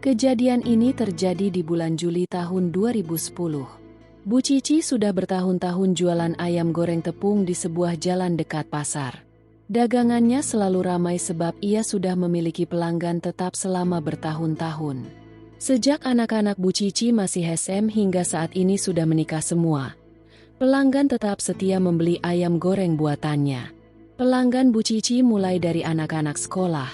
Kejadian ini terjadi di bulan Juli tahun 2010. Bu Cici sudah bertahun-tahun jualan ayam goreng tepung di sebuah jalan dekat pasar. Dagangannya selalu ramai sebab ia sudah memiliki pelanggan tetap selama bertahun-tahun. Sejak anak-anak Bu Cici masih SM hingga saat ini sudah menikah semua. Pelanggan tetap setia membeli ayam goreng buatannya. Pelanggan Bu Cici mulai dari anak-anak sekolah,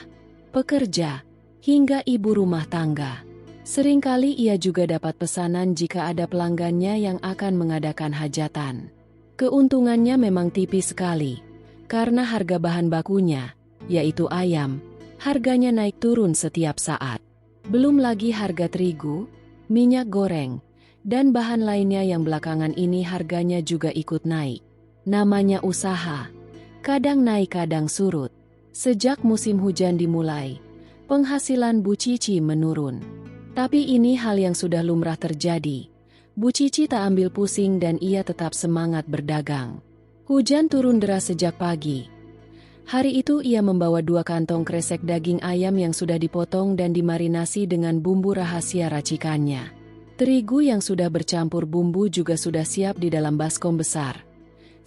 pekerja, hingga ibu rumah tangga. Seringkali ia juga dapat pesanan jika ada pelanggannya yang akan mengadakan hajatan. Keuntungannya memang tipis sekali, karena harga bahan bakunya, yaitu ayam, harganya naik turun setiap saat. Belum lagi harga terigu, minyak goreng, dan bahan lainnya yang belakangan ini harganya juga ikut naik. Namanya usaha, kadang naik kadang surut. Sejak musim hujan dimulai, penghasilan Bu Cici menurun. Tapi ini hal yang sudah lumrah terjadi. Bu Cici tak ambil pusing dan ia tetap semangat berdagang. Hujan turun deras sejak pagi. Hari itu ia membawa 2 kantong kresek daging ayam yang sudah dipotong dan dimarinasi dengan bumbu rahasia racikannya. Terigu yang sudah bercampur bumbu juga sudah siap di dalam baskom besar.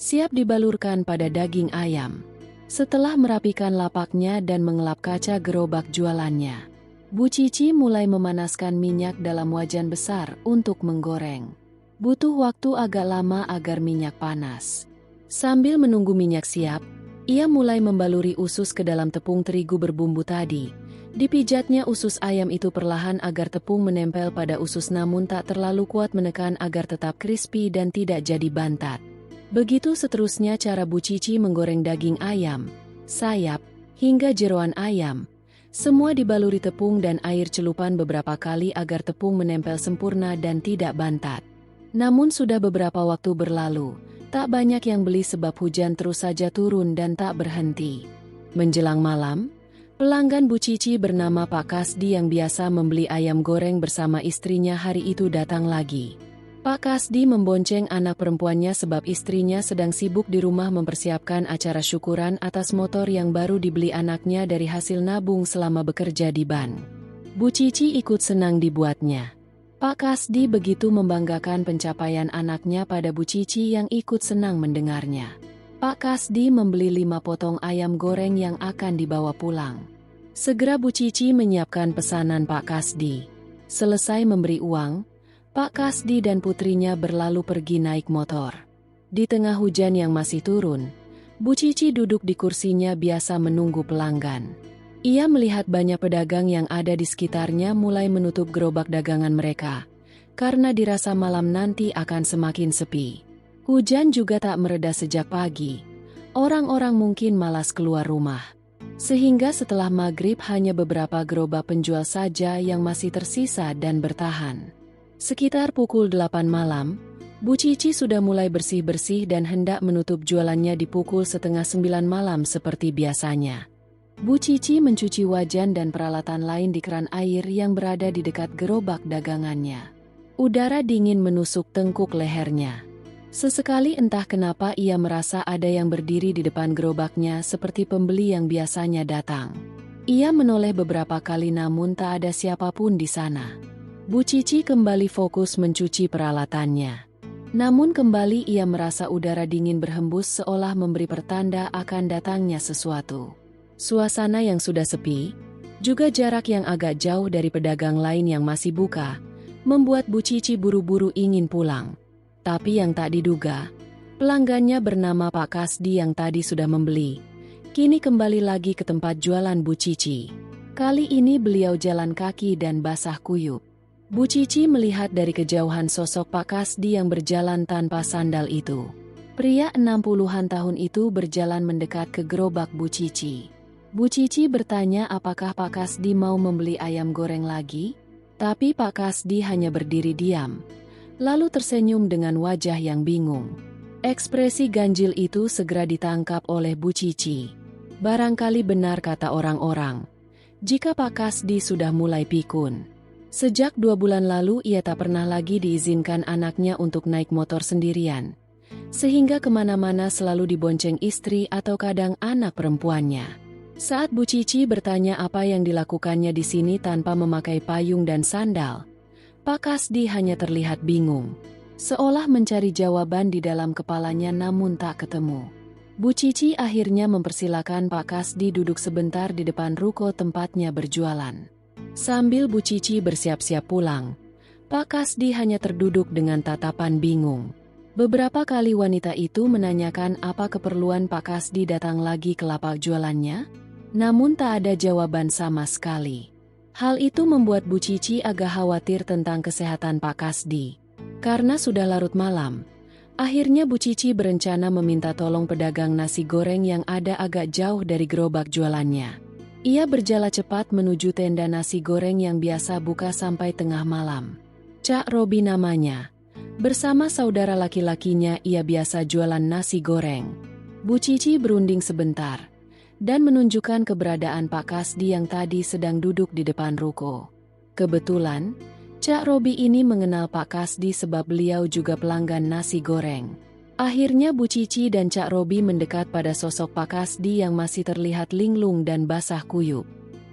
Siap dibalurkan pada daging ayam. Setelah merapikan lapaknya dan mengelap kaca gerobak jualannya, Bu Cici mulai memanaskan minyak dalam wajan besar untuk menggoreng. Butuh waktu agak lama agar minyak panas. Sambil menunggu minyak siap, ia mulai membaluri usus ke dalam tepung terigu berbumbu tadi. Dipijatnya usus ayam itu perlahan agar tepung menempel pada usus namun tak terlalu kuat menekan agar tetap crispy dan tidak jadi bantat. Begitu seterusnya cara Bu Cici menggoreng daging ayam, sayap, hingga jeroan ayam. Semua dibaluri tepung dan air celupan beberapa kali agar tepung menempel sempurna dan tidak bantat. Namun sudah beberapa waktu berlalu, tak banyak yang beli sebab hujan terus saja turun dan tak berhenti. Menjelang malam, pelanggan Bu Cici bernama Pak Kasdi yang biasa membeli ayam goreng bersama istrinya hari itu datang lagi. Pak Kasdi membonceng anak perempuannya sebab istrinya sedang sibuk di rumah mempersiapkan acara syukuran atas motor yang baru dibeli anaknya dari hasil nabung selama bekerja di ban. Bu Cici ikut senang dibuatnya. Pak Kasdi begitu membanggakan pencapaian anaknya pada Bu Cici yang ikut senang mendengarnya. Pak Kasdi membeli 5 potong ayam goreng yang akan dibawa pulang. Segera Bu Cici menyiapkan pesanan Pak Kasdi. Selesai memberi uang, Pak Kasdi dan putrinya berlalu pergi naik motor. Di tengah hujan yang masih turun, Bu Cici duduk di kursinya biasa menunggu pelanggan. Ia melihat banyak pedagang yang ada di sekitarnya mulai menutup gerobak dagangan mereka, karena dirasa malam nanti akan semakin sepi. Hujan juga tak mereda sejak pagi. Orang-orang mungkin malas keluar rumah. Sehingga setelah maghrib hanya beberapa gerobak penjual saja yang masih tersisa dan bertahan. Sekitar pukul 8 malam, Bu Cici sudah mulai bersih-bersih dan hendak menutup jualannya di pukul 8:30 malam seperti biasanya. Bu Cici mencuci wajan dan peralatan lain di keran air yang berada di dekat gerobak dagangannya. Udara dingin menusuk tengkuk lehernya. Sesekali entah kenapa ia merasa ada yang berdiri di depan gerobaknya seperti pembeli yang biasanya datang. Ia menoleh beberapa kali namun tak ada siapapun di sana. Bu Cici kembali fokus mencuci peralatannya. Namun kembali ia merasa udara dingin berhembus seolah memberi pertanda akan datangnya sesuatu. Suasana yang sudah sepi, juga jarak yang agak jauh dari pedagang lain yang masih buka, membuat Bu Cici buru-buru ingin pulang. Tapi yang tak diduga, pelanggannya bernama Pak Kasdi yang tadi sudah membeli, kini kembali lagi ke tempat jualan Bu Cici. Kali ini beliau jalan kaki dan basah kuyup. Bu Cici melihat dari kejauhan sosok Pak Kasdi yang berjalan tanpa sandal itu. Pria 60-an tahun itu berjalan mendekat ke gerobak Bu Cici. Bu Cici bertanya apakah Pak Kasdi mau membeli ayam goreng lagi? Tapi Pak Kasdi hanya berdiri diam, lalu tersenyum dengan wajah yang bingung. Ekspresi ganjil itu segera ditangkap oleh Bu Cici. Barangkali benar kata orang-orang, jika Pak Kasdi sudah mulai pikun. Sejak 2 bulan lalu ia tak pernah lagi diizinkan anaknya untuk naik motor sendirian. sehingga kemana-mana selalu dibonceng istri atau kadang anak perempuannya. Saat Bu Cici bertanya apa yang dilakukannya di sini tanpa memakai payung dan sandal, Pak Kasdi hanya terlihat bingung, seolah mencari jawaban di dalam kepalanya namun tak ketemu. Bu Cici akhirnya mempersilakan Pak Kasdi duduk sebentar di depan ruko tempatnya berjualan. Sambil Bu Cici bersiap-siap pulang, Pak Kasdi hanya terduduk dengan tatapan bingung. Beberapa kali wanita itu menanyakan apa keperluan Pak Kasdi datang lagi ke lapak jualannya, namun tak ada jawaban sama sekali. Hal itu membuat Bu Cici agak khawatir tentang kesehatan Pak Kasdi. Karena sudah larut malam, akhirnya Bu Cici berencana meminta tolong pedagang nasi goreng yang ada agak jauh dari gerobak jualannya. Ia berjalan cepat menuju tenda nasi goreng yang biasa buka sampai tengah malam. Cak Robi namanya. Bersama saudara laki-lakinya ia biasa jualan nasi goreng. Bu Cici berunding sebentar dan menunjukkan keberadaan Pak Kasdi yang tadi sedang duduk di depan ruko. Kebetulan, Cak Robi ini mengenal Pak Kasdi sebab beliau juga pelanggan nasi goreng. Akhirnya Bu Cici dan Cak Robi mendekat pada sosok Pak Kasdi yang masih terlihat linglung dan basah kuyup.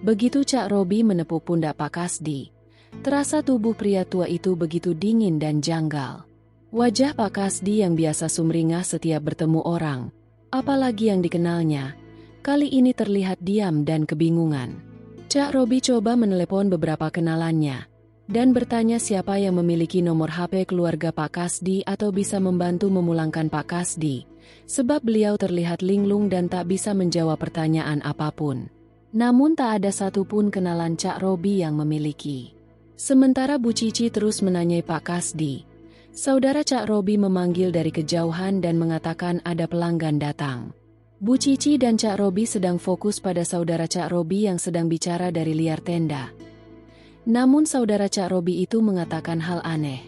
Begitu Cak Robi menepuk pundak Pak Kasdi, terasa tubuh pria tua itu begitu dingin dan janggal. Wajah Pak Kasdi yang biasa sumringah setiap bertemu orang, apalagi yang dikenalnya, kali ini terlihat diam dan kebingungan. Cak Robi coba menelepon beberapa kenalannya dan bertanya siapa yang memiliki nomor HP keluarga Pak Kasdi atau bisa membantu memulangkan Pak Kasdi, sebab beliau terlihat linglung dan tak bisa menjawab pertanyaan apapun. Namun tak ada satupun kenalan Cak Robi yang memiliki. Sementara Bu Cici terus menanyai Pak Kasdi, saudara Cak Robi memanggil dari kejauhan dan mengatakan ada pelanggan datang. Bu Cici dan Cak Robi sedang fokus pada saudara Cak Robi yang sedang bicara dari liar tenda. Namun saudara Cak Robi itu mengatakan hal aneh.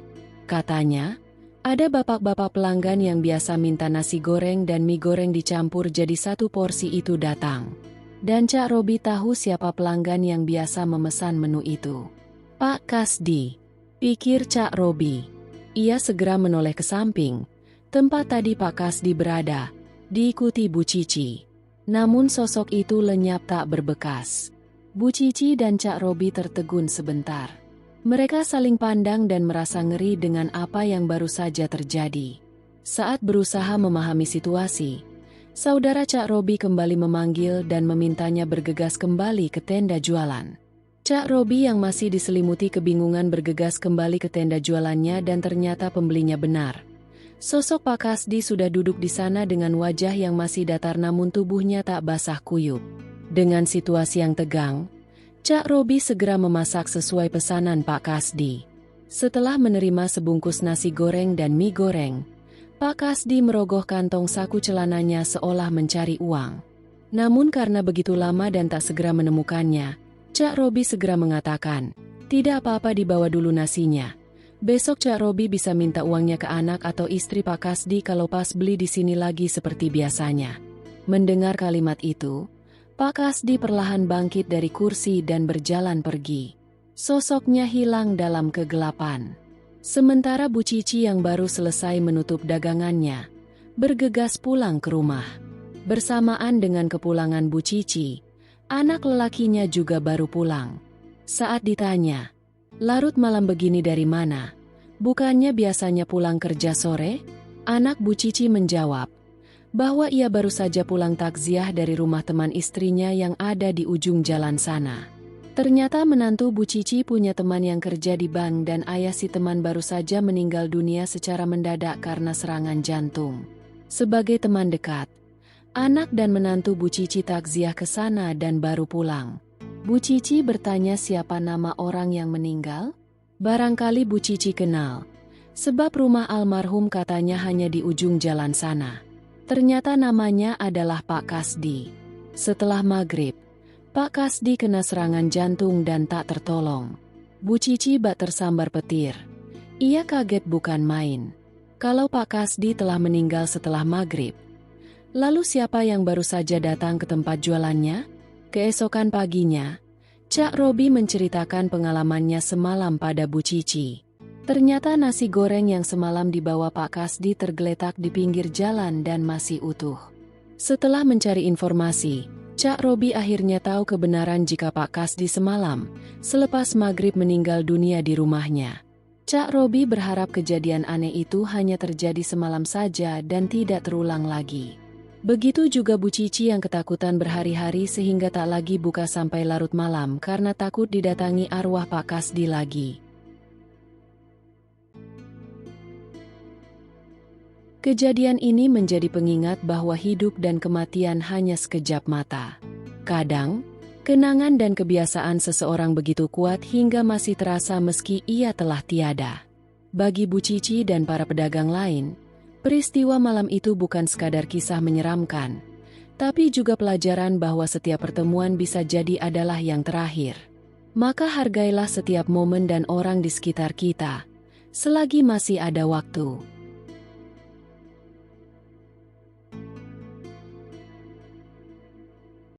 Katanya, ada bapak-bapak pelanggan yang biasa minta nasi goreng dan mie goreng dicampur jadi satu porsi itu datang. Dan Cak Robi tahu siapa pelanggan yang biasa memesan menu itu. Pak Kasdi, pikir Cak Robi. Ia segera menoleh ke samping, tempat tadi Pak Kasdi berada, diikuti Bu Cici. Namun sosok itu lenyap tak berbekas. Bu Cici dan Cak Robi tertegun sebentar. Mereka saling pandang dan merasa ngeri dengan apa yang baru saja terjadi. Saat berusaha memahami situasi, saudara Cak Robi kembali memanggil dan memintanya bergegas kembali ke tenda jualan. Cak Robi yang masih diselimuti kebingungan bergegas kembali ke tenda jualannya dan ternyata pembelinya benar. Sosok Pak Kasdi sudah duduk di sana dengan wajah yang masih datar namun tubuhnya tak basah kuyup. Dengan situasi yang tegang, Cak Robi segera memasak sesuai pesanan Pak Kasdi. Setelah menerima sebungkus nasi goreng dan mie goreng, Pak Kasdi merogoh kantong saku celananya seolah mencari uang. Namun karena begitu lama dan tak segera menemukannya, Cak Robi segera mengatakan, tidak apa-apa dibawa dulu nasinya. Besok Cak Robi bisa minta uangnya ke anak atau istri Pak Kasdi kalau pas beli di sini lagi seperti biasanya. Mendengar kalimat itu, Pak Kasdi perlahan bangkit dari kursi dan berjalan pergi. Sosoknya hilang dalam kegelapan. Sementara Bu Cici yang baru selesai menutup dagangannya, bergegas pulang ke rumah. Bersamaan dengan kepulangan Bu Cici, anak lelakinya juga baru pulang. Saat ditanya, larut malam begini dari mana? Bukannya biasanya pulang kerja sore? Anak Bu Cici menjawab bahwa ia baru saja pulang takziah dari rumah teman istrinya yang ada di ujung jalan sana. Ternyata menantu Bu Cici punya teman yang kerja di bank dan ayah si teman baru saja meninggal dunia secara mendadak karena serangan jantung. Sebagai teman dekat, anak dan menantu Bu Cici takziah ke sana dan baru pulang. Bu Cici bertanya siapa nama orang yang meninggal? Barangkali Bu Cici kenal, sebab rumah almarhum katanya hanya di ujung jalan sana. Ternyata namanya adalah Pak Kasdi. Setelah maghrib, Pak Kasdi kena serangan jantung dan tak tertolong. Bu Cici bak tersambar petir. Ia kaget bukan main. Kalau Pak Kasdi telah meninggal setelah maghrib, lalu siapa yang baru saja datang ke tempat jualannya? Keesokan paginya, Cak Robi menceritakan pengalamannya semalam pada Bu Cici. Ternyata nasi goreng yang semalam dibawa Pak Kasdi tergeletak di pinggir jalan dan masih utuh. Setelah mencari informasi, Cak Robi akhirnya tahu kebenaran jika Pak Kasdi semalam, selepas maghrib meninggal dunia di rumahnya. Cak Robi berharap kejadian aneh itu hanya terjadi semalam saja dan tidak terulang lagi. Begitu juga Bu Cici yang ketakutan berhari-hari sehingga tak lagi buka sampai larut malam karena takut didatangi arwah Pak Kasdi lagi. Kejadian ini menjadi pengingat bahwa hidup dan kematian hanya sekejap mata. Kadang, kenangan dan kebiasaan seseorang begitu kuat hingga masih terasa meski ia telah tiada. Bagi Bu Cici dan para pedagang lain, peristiwa malam itu bukan sekadar kisah menyeramkan, tapi juga pelajaran bahwa setiap pertemuan bisa jadi adalah yang terakhir. Maka hargailah setiap momen dan orang di sekitar kita, selagi masih ada waktu.